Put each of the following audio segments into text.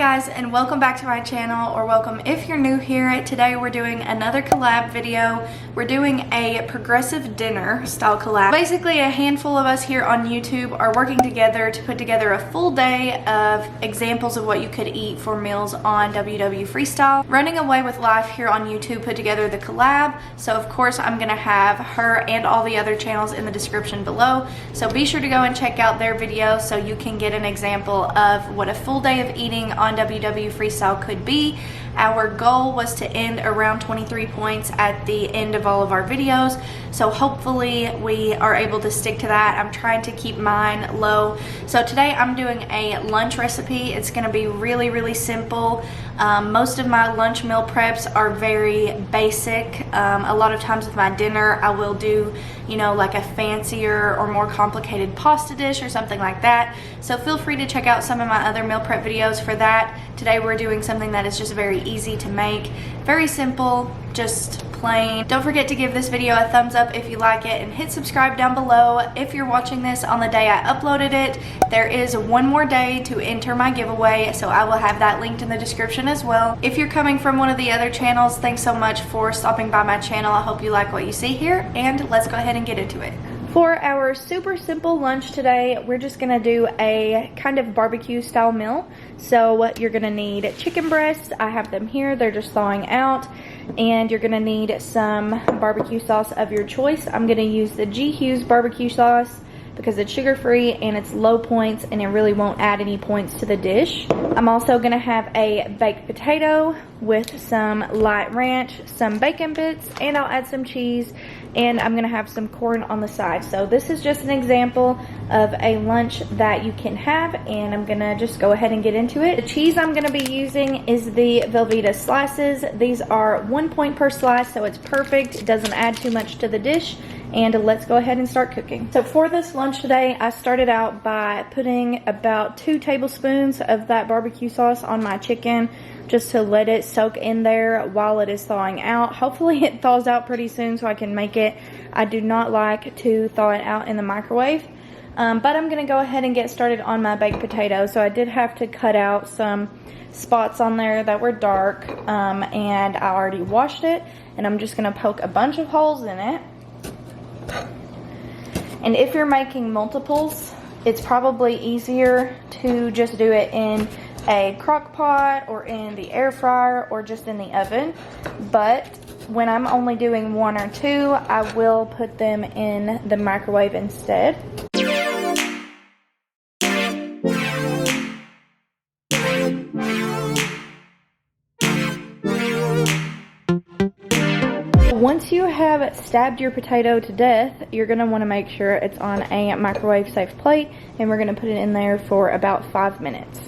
guys, and welcome back to my channel, or welcome if you're new here. Today we're doing another collab video. We're doing a progressive dinner style collab. Basically, a handful of us here on YouTube are working together to put together a full day of examples of what you could eat for meals on WW Freestyle. Running Away with Life here on YouTube put together the collab, so of course I'm gonna have her and all the other channels in the description below, so be sure to go and check out their videos so you can get an example of what a full day of eating on WW Freestyle could be. Our goal was to end around 23 points at the end of all of our videos, so hopefully we are able to stick to that. I'm trying to keep mine low. So today I'm doing a lunch recipe. It's going to be really simple. Most of my lunch meal preps are very basic. A lot of times with my dinner I will do, you know, like a fancier or more complicated pasta dish or something like that. So feel free to check out some of my other meal prep videos for that. Today we're doing something that is just very easy to make, very simple, just plain. Don't forget to give this video a thumbs up if you like it, and hit subscribe down below if you're watching this on the day I uploaded it. There is one more day to enter my giveaway, so I will have that linked in the description as well. If you're coming from one of the other channels, thanks so much for stopping by my channel. I hope you like what you see here, and let's go ahead and get into it. For our super simple lunch today, we're just gonna do a kind of barbecue style meal. So you're gonna need chicken breasts. I have them here, they're just thawing out. And you're gonna need some barbecue sauce of your choice. I'm gonna use the G Hughes barbecue sauce because it's sugar-free and it's low points and it really won't add any points to the dish. I'm also gonna have a baked potato with some light ranch, some bacon bits, and I'll add some cheese, and I'm gonna have some corn on the side. So this is just an example of a lunch that you can have, and I'm gonna just go ahead and get into it. The cheese I'm gonna be using is the Velveeta slices. These are 1 point per slice, so it's perfect. It doesn't add too much to the dish. And let's go ahead and start cooking. So for this lunch today, I started out by putting about 2 tablespoons of that barbecue sauce on my chicken, just to let it soak in there while it is thawing out. Hopefully it thaws out pretty soon so I can make it. I do not like to thaw it out in the microwave. But I'm gonna go ahead and get started on my baked potato. So I did have to cut out some spots on there that were dark, and I already washed it, and I'm just gonna poke a bunch of holes in it. And if you're making multiples, it's probably easier to just do it in a crock pot or in the air fryer or just in the oven. But when I'm only doing 1 or 2, I will put them in the microwave instead. Once you have stabbed your potato to death, you're going to want to make sure it's on a microwave safe plate, and we're going to put it in there for about 5 minutes.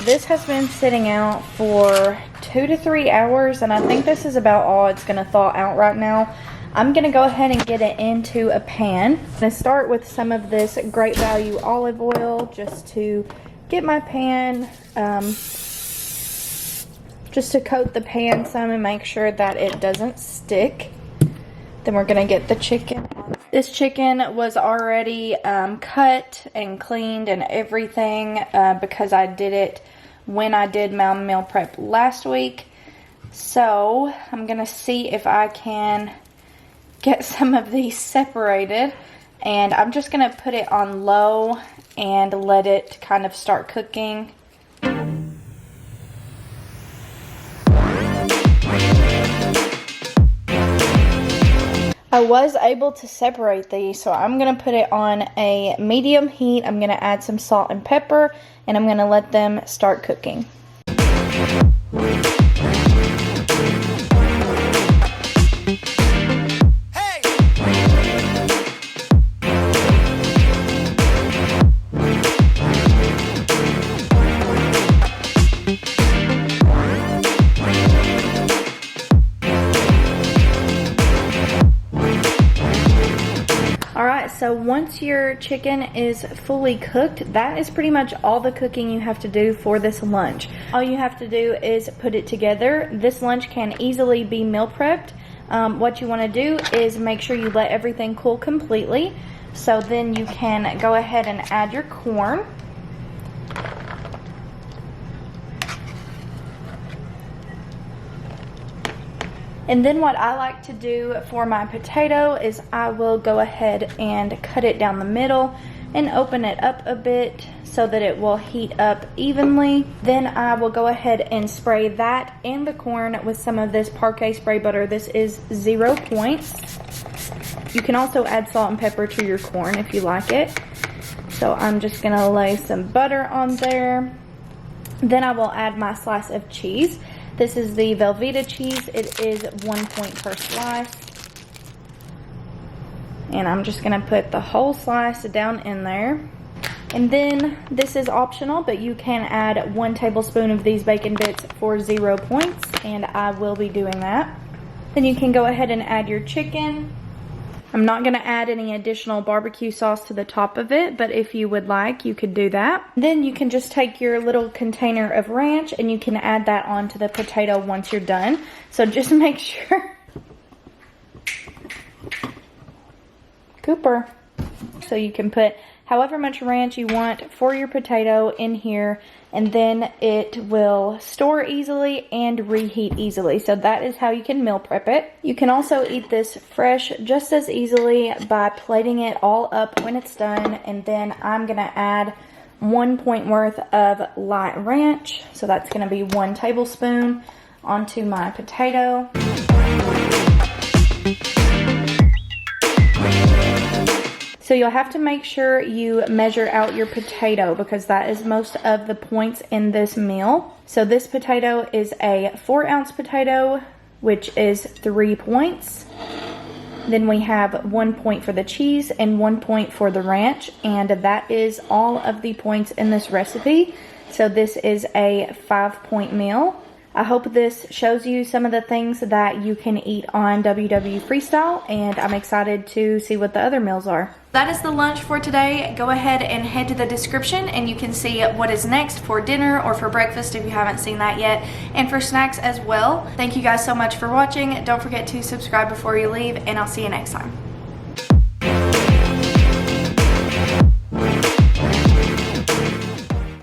This has been sitting out for 2 to 3 hours, and I think this is about all it's going to thaw out right now. I'm going to go ahead and get it into a pan. I'm going to start with some of this Great Value olive oil just to get my pan, just to coat the pan some and make sure that it doesn't stick. Then we're going to get the chicken. This chicken was already cut and cleaned and everything because I did it when I did my meal prep last week. So I'm going to see if I can get some of these separated, and I'm just going to put it on low and let it kind of start cooking. I was able to separate these, so I'm going to put it on a medium heat. I'm going to add some salt and pepper, and I'm going to let them start cooking. So once your chicken is fully cooked, that is pretty much all the cooking you have to do for this lunch. All you have to do is put it together. This lunch can easily be meal prepped What you want to do is make sure you let everything cool completely. So then you can go ahead and add your corn. And then what I like to do for my potato is I will go ahead and cut it down the middle and open it up a bit so that it will heat up evenly. Then I will go ahead and spray that and the corn with some of this Parquet spray butter. This is 0 points. You can also add salt and pepper to your corn if you like it. So I'm just gonna lay some butter on there. Then I will add my slice of cheese. This is the Velveeta cheese. It is 1 point per slice. And I'm just gonna put the whole slice down in there. And then this is optional, but you can add 1 tablespoon of these bacon bits for 0 points, and I will be doing that. Then you can go ahead and add your chicken. I'm not gonna add any additional barbecue sauce to the top of it, but if you would like, you could do that. Then you can just take your little container of ranch and you can add that onto the potato once you're done. So just make sure. Cooper. So you can put however much ranch you want for your potato in here, and then it will store easily and reheat easily. So that is how you can meal prep it. You can also eat this fresh just as easily by plating it all up when it's done. And then I'm gonna add 1 point worth of light ranch. So that's gonna be 1 tablespoon onto my potato. So you'll have to make sure you measure out your potato because that is most of the points in this meal. So this potato is a 4-ounce potato, which is 3 points. Then we have 1 point for the cheese and 1 point for the ranch, and that is all of the points in this recipe. So this is a 5-point meal. I hope this shows you some of the things that you can eat on WW Freestyle, and I'm excited to see what the other meals are. That is the lunch for today. Go ahead and head to the description and you can see what is next for dinner or for breakfast if you haven't seen that yet, and for snacks as well. Thank you guys so much for watching. Don't forget to subscribe before you leave, and I'll see you next time.